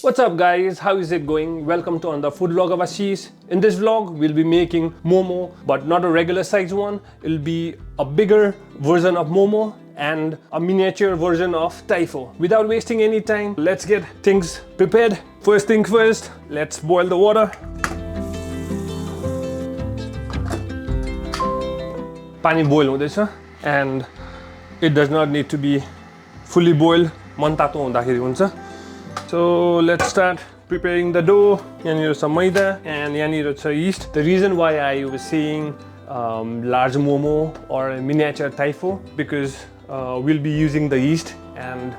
What's up guys, how is it going? Welcome to another food vlog of Ashish. In this vlog, we'll be making Momo, but not a regular size one. It'll be a bigger version of Momo and a miniature version of Thypo. Without wasting any time, let's get things prepared. First thing first, let's boil the water. Pani boil huँदैछ and it does not need to be fully boiled. मन तातो हुँदाखेरि हुन्छ. So let's start preparing the dough. Yaniro some maida and yaniro cha yeast. The reason why I was saying large Momo or a miniature Thypo because we'll be using the yeast and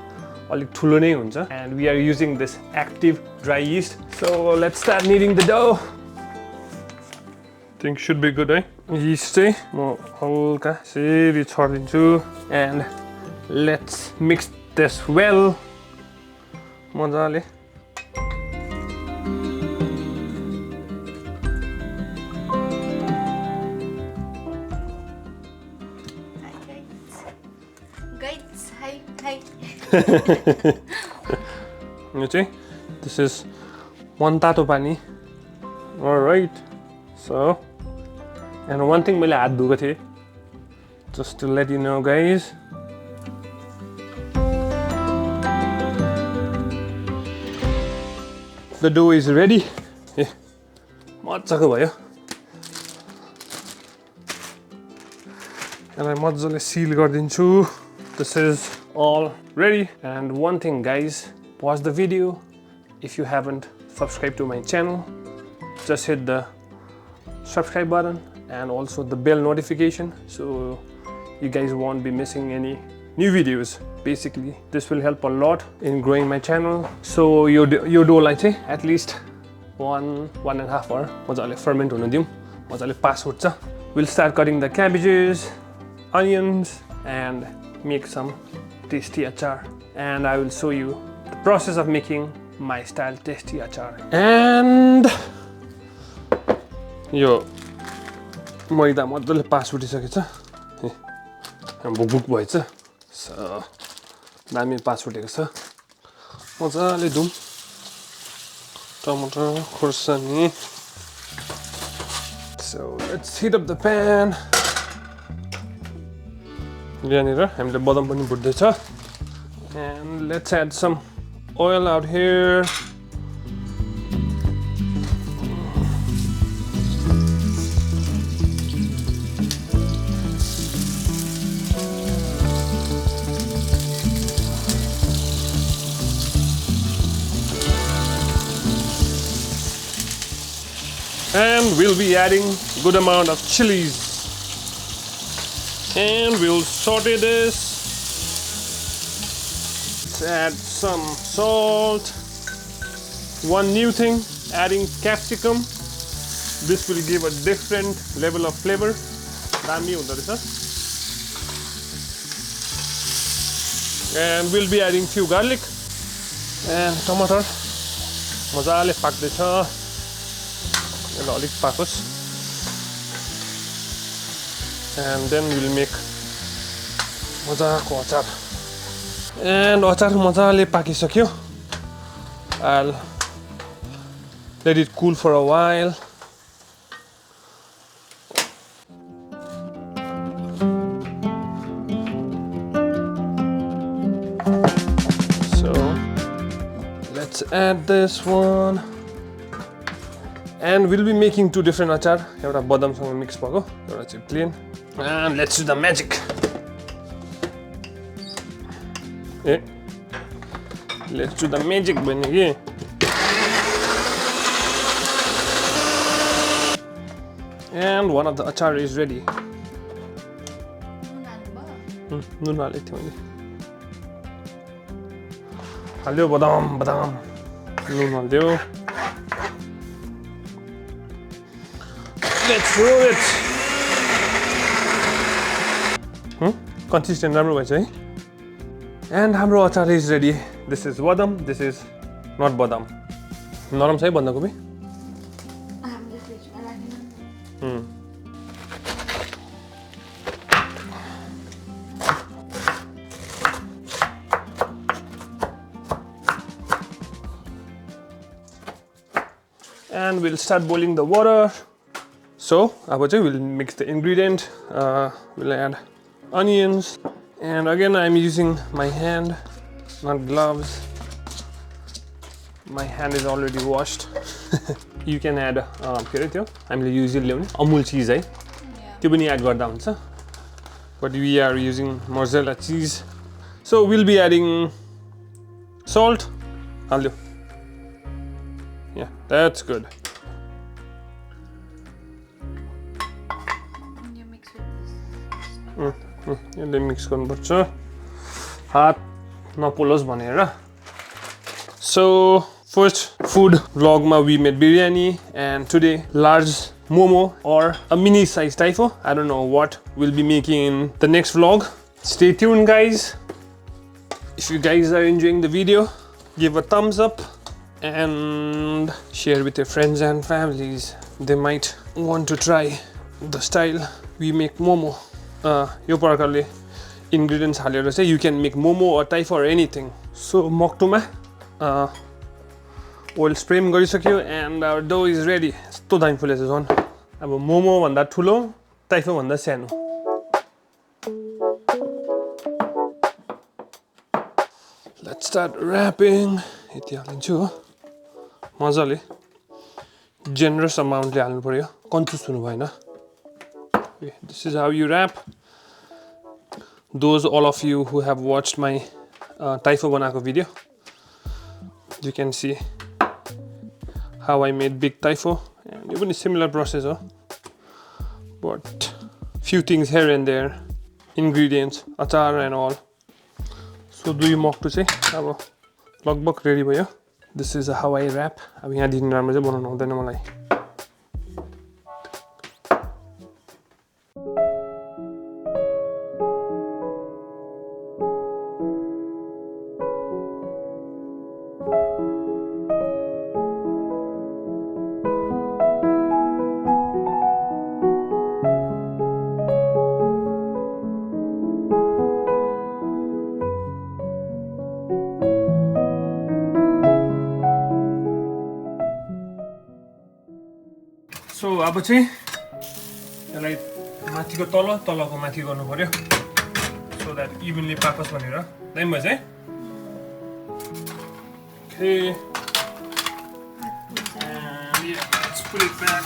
alik thulo nai huncha and we are using this active dry yeast. So let's start kneading the dough. Think should be good, eh? Yeast चाहिँ म हल्का यसरी छर्दिन्छु and let's mix this well. मजाले यो चाहिँ this is one तातो पानी. Alright, so and one thing मैले हात धुएको थिएँ just to let you know guys. The dough is ready. मजाको भयो. यसलाई मजाले seal गरिदिन्छु. This is all ready. And one thing guys, pause the video. If you haven't subscribed to my channel, just hit the subscribe button and also the bell notification so you guys won't be missing any new videos. Basically, this will help a lot in growing my channel. So your dough like say at least 1.5 hour मजाले ferment हुन दिउँ. मजाले pass हुन्छ. We'll start cutting the cabbages, onions and make some tasty achar. And I will show you the process of making my style tasty achar. And यो मैदा मजाले पास उठिसकेछ. Book भएछ. So दामी पास उठेको छ. मजाले धुम. टमाटर खुर्सानी. So let's heat up the pan. यहाँनिर हामीले बदाम पनि भुट्दैछ. And let's add some oil out here. And we'll be adding good amount of chilies. And we'll saute this. Let's add some salt. One new thing, adding capsicum. This will give a different level of flavor. दामी हुँदो रहेछ. And we'll be adding few garlic and tomato. मजाले पाक्दैछ. यसलाई अलिक पाकोस्. And then we'll make मजाको अचार. And अचार मजाले पाकिसक्यो. I'll let it cool for a while. So let's add this one. And we'll be making two different achar. एउटा बदामसँग mix भएको, एउटा चाहिँ plain. And let's do the magic. Let's do the magic भन्ने के. And one of the achar is ready. नुन हालेको थिएँ मैले. हाल्यो बदाम नुन हाल्यो. Let's roll it. Consistent राम्रो भएछ है. And हाम्रो अचार is ready. This is badam, this is not badam. नरम छ है बन्दाकोपी. and we'll start boiling the water. So we'll mix the ingredient. We'll add onions, and again I'm using my hand, not gloves. My hand is already washed. You can add के अरे त्यो हामीले usually ल्याउने अमुल चीज है त्यो पनि add गर्दा हुन्छ but we are using mozzarella cheese, so we'll be adding salt. हाल्दियो. Yeah, that's good. You mix with this. यसले मिक्स गर्नुपर्छ हात नपोलोस् भनेर. So first food vlog we made biryani, and today large momo or a mini size Thypo. I don't know what we'll be making in the next vlog. Stay tuned guys. If you guys are enjoying the video, give a thumbs up and share with your friends and families. They might want to try the style we make momo. यो प्रकारले ingredients हालेर चाहिँ you can make momo or Thypo or anything. So मक्टुमा oil spray गरिसक्यो and our dough is ready. यस्तो दामी फुलेछ झन्. अब मोमो भन्दा ठुलो, Thypo भन्दा सानो. Let's start wrapping. यति हालिन्छु हो. मजाले generous amount ले हाल्नु पर्यो. कन्जुस हुनु भएन. This is how you wrap. Those all of you who have watched my Thypo बनाएको video, you can see how I made big Thypo, and even a similar process, but few things here and there, ingredients, achar and all. So do you mock to say अब लगभग ready भयो. This is how I wrap. अब यहाँ दिन राम्रो चाहिँ बनाउनु आउँदैन मलाई. So अब चाहिँ यसलाई माथिको तल तलको माथि गर्नु पर्यो so that evenly पाकोस् भनेर. दामी भयो चाहिँ. Okay. And yeah, let's put it back.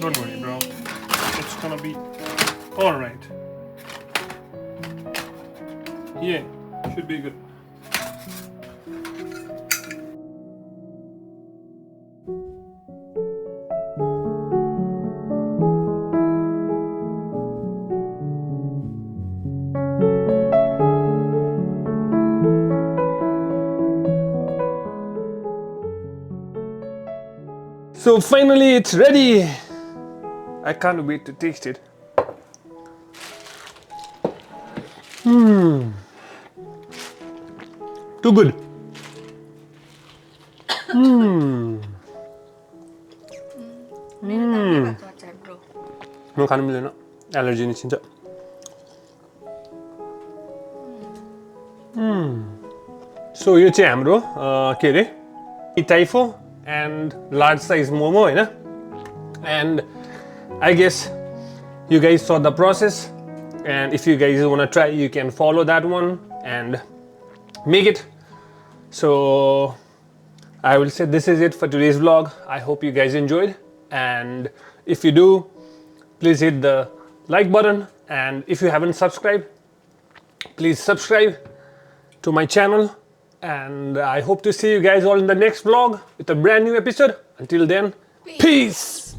Don't worry, bro. It's gonna be all right. Yeah, should be good. So finally it's ready. I can't wait to taste it. Too good. म खानु मिलेन, allergy निस्किन्छ. So यो चाहिँ हाम्रो के अरे Thypo and large size momo, and I guess you guys saw the process, and if you guys want to try, you can follow that one and make it. So I will say this is it for today's vlog. I hope you guys enjoyed, and if you do, please hit the like button, and if you haven't subscribed, please subscribe to my channel. And I hope to see you guys all in the next vlog with a brand new episode. Until then, peace.